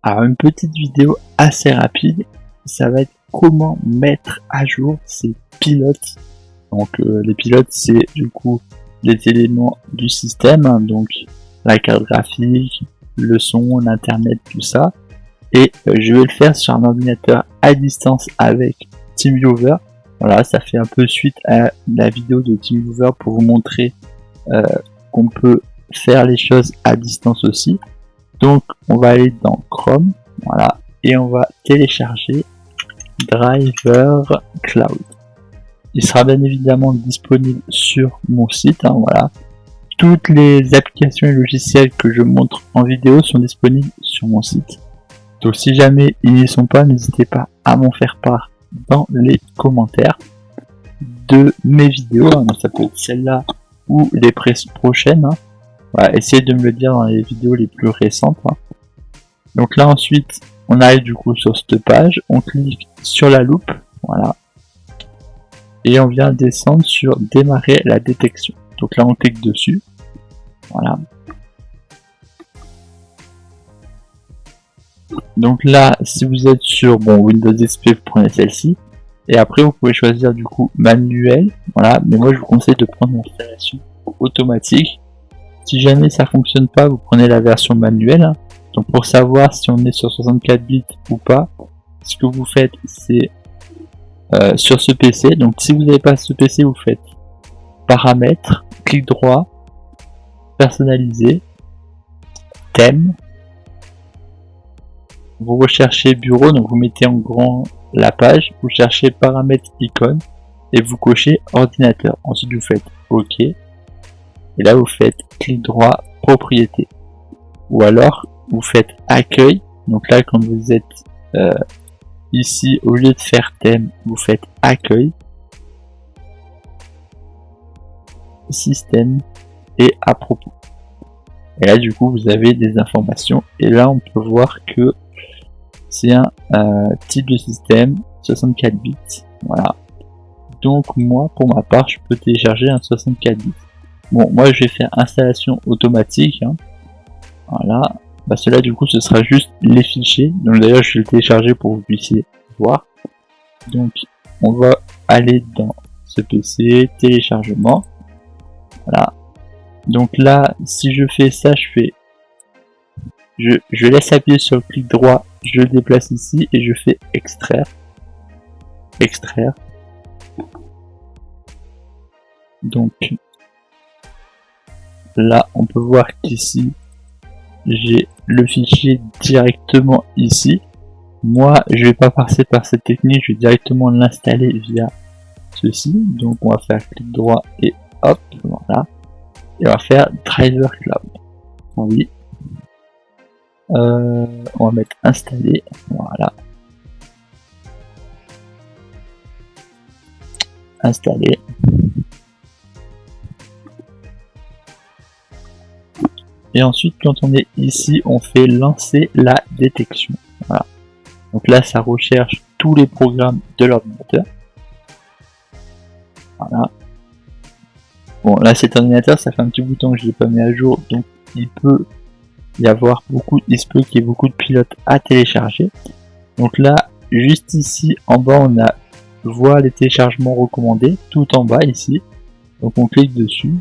Alors une petite vidéo assez rapide, ça va être comment mettre à jour ces pilotes. Donc les pilotes, c'est du coup les éléments du système, hein, donc la carte graphique, le son, l'internet, tout ça. Et je vais le faire sur un ordinateur à distance avec TeamViewer. Voilà, ça fait un peu suite à la vidéo de TeamViewer pour vous montrer qu'on peut faire les choses à distance aussi. Donc on va aller dans Chrome, voilà, et on va télécharger Driver Cloud. Il sera bien évidemment disponible sur mon site, hein, voilà. Toutes les applications et logiciels que je montre en vidéo sont disponibles sur mon site. Donc si jamais ils n'y sont pas, n'hésitez pas à m'en faire part dans les commentaires de mes vidéos, hein. Donc ça peut être celle-là ou les prochaines, hein. Voilà, essayez de me le dire dans les vidéos les plus récentes, hein. Donc là ensuite on arrive du coup sur cette page, on clique sur la loupe, voilà, et on vient descendre sur démarrer la détection. Donc là on clique dessus, voilà. Donc là si vous êtes sur Windows XP, vous prenez celle-ci, et après vous pouvez choisir du coup manuel, voilà, mais moi je vous conseille de prendre l'installation automatique. Si jamais ça fonctionne pas, vous prenez la version manuelle, hein. Donc pour savoir si on est sur 64 bits ou pas, ce que vous faites c'est sur ce PC, donc si vous n'avez pas ce PC, vous faites paramètres, clic droit, personnaliser, thème, vous recherchez bureau, donc vous mettez en grand la page, vous cherchez paramètres icône et vous cochez ordinateur. Ensuite vous faites OK. Et là vous faites clic droit, propriété. Ou alors vous faites accueil. Donc là quand vous êtes ici, au lieu de faire thème, vous faites accueil, système et à propos. Et là du coup vous avez des informations. Et là on peut voir que c'est un type de système 64 bits. Voilà. Donc moi pour ma part je peux télécharger un 64 bits. Bon, moi je vais faire installation automatique, hein. Voilà, bah cela du coup ce sera juste les fichiers, donc d'ailleurs je vais le télécharger pour que vous puissiez voir. Donc on va aller dans ce PC, téléchargement, voilà. Donc là si je fais ça, je laisse appuyer sur le clic droit, je le déplace ici et je fais extraire, donc là on peut voir qu'ici j'ai le fichier directement ici. Moi je vais pas passer par cette technique, je vais directement l'installer via ceci. Donc on va faire clic droit et hop, voilà, et on va faire Driver Cloud. Oui, on va mettre installer, voilà, installer. Et ensuite quand on est ici on fait lancer la détection, voilà. Donc là ça recherche tous les programmes de l'ordinateur, voilà. Bon là cet ordinateur ça fait un petit bout de temps que je l'ai pas mis à jour, donc il peut y avoir il se peut qu'il y ait beaucoup de pilotes à télécharger. Donc là juste ici en bas on a voir les téléchargements recommandés, tout en bas ici, donc on clique dessus.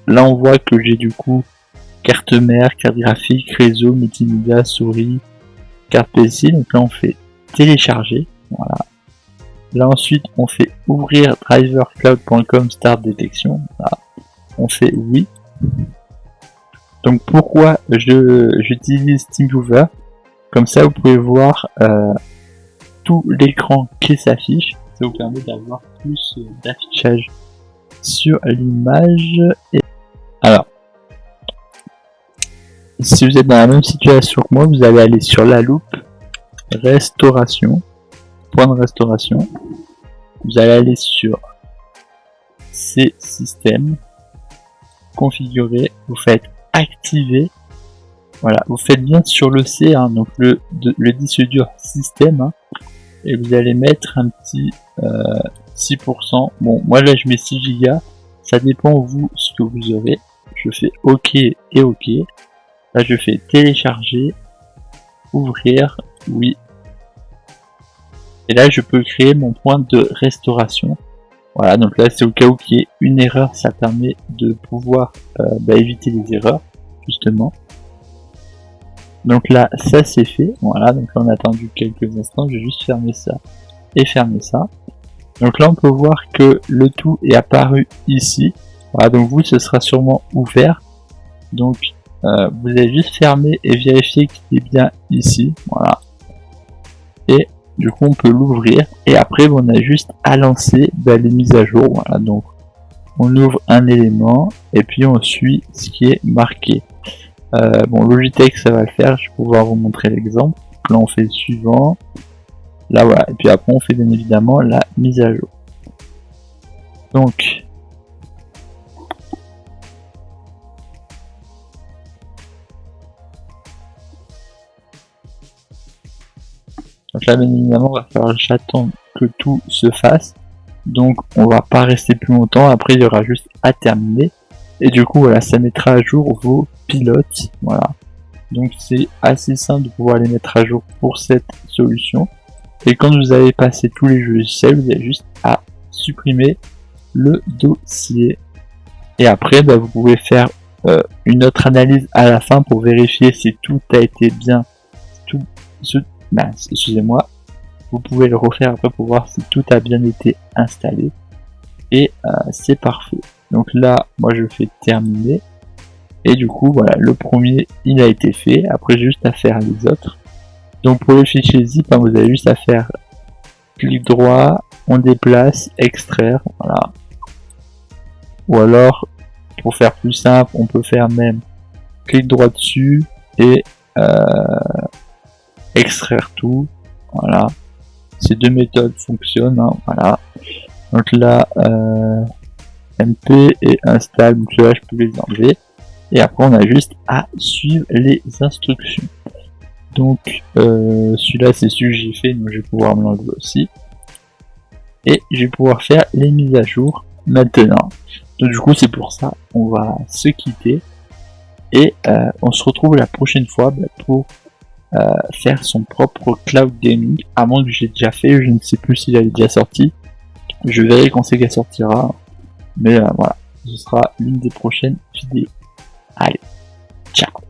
Là on voit que j'ai du coup carte mère, carte graphique, réseau, multimédia, souris, carte PC. Donc là on fait télécharger, voilà. Là ensuite on fait ouvrir drivercloud.com start détection, voilà. On fait oui. Donc pourquoi j'utilise TeamViewer, comme ça vous pouvez voir tout l'écran qui s'affiche, ça vous permet d'avoir plus d'affichage sur l'image. Et alors si vous êtes dans la même situation que moi, vous allez aller sur la loupe, restauration, point de restauration, vous allez aller sur ces systèmes, configurer, vous faites activer, voilà, vous faites bien sur le C, hein, donc le disque dur système, hein, et vous allez mettre un petit 6%, bon moi là je mets 6 Go, ça dépend vous ce que vous aurez. Je fais OK et OK. Là je fais télécharger, ouvrir, oui. Et là je peux créer mon point de restauration. Voilà, donc là c'est au cas où qu'il y ait une erreur, ça permet de pouvoir éviter les erreurs, justement. Donc là ça c'est fait, voilà, donc là on a attendu quelques instants, je vais juste fermer ça et fermer ça. Donc là on peut voir que le tout est apparu ici. Voilà, donc vous ce sera sûrement ouvert. Donc vous allez juste fermer et vérifier qu'il est bien ici. Voilà. Et du coup on peut l'ouvrir. Et après on a juste à lancer les mises à jour. Voilà, donc on ouvre un élément et puis on suit ce qui est marqué. Bon, Logitech ça va le faire, je vais pouvoir vous montrer l'exemple. Là on fait le suivant. Là voilà, et puis après on fait bien évidemment la mise à jour. Donc là bien évidemment on va falloir j'attends que tout se fasse. Donc on va pas rester plus longtemps, après il y aura juste à terminer. Et du coup voilà, ça mettra à jour vos pilotes. Voilà. Donc c'est assez simple de pouvoir les mettre à jour pour cette solution. Et quand vous avez passé tous les logiciels, vous avez juste à supprimer le dossier. Et après, vous pouvez faire une autre analyse à la fin pour vérifier si tout a été bien. Excusez-moi. Vous pouvez le refaire après pour voir si tout a bien été installé. Et c'est parfait. Donc là, moi je fais terminer. Et du coup, voilà, le premier, il a été fait. Après, juste à faire les autres. Donc pour le fichier zip, vous avez juste à faire clic droit, on déplace, extraire, voilà. Ou alors, pour faire plus simple, on peut faire même clic droit dessus et extraire tout, voilà. Ces deux méthodes fonctionnent, hein, voilà. Donc là, MP et install, donc là je peux les enlever. Et après on a juste à suivre les instructions. Donc celui-là c'est celui que j'ai fait, donc je vais pouvoir me l'enlever aussi. Et je vais pouvoir faire les mises à jour maintenant. Donc du coup c'est pour ça, on va se quitter. Et on se retrouve la prochaine fois pour faire son propre cloud gaming. À moins que j'ai déjà fait, je ne sais plus s'il est déjà sorti. Je verrai quand c'est qu'elle sortira. Mais voilà, ce sera l'une des prochaines vidéos. Allez, ciao.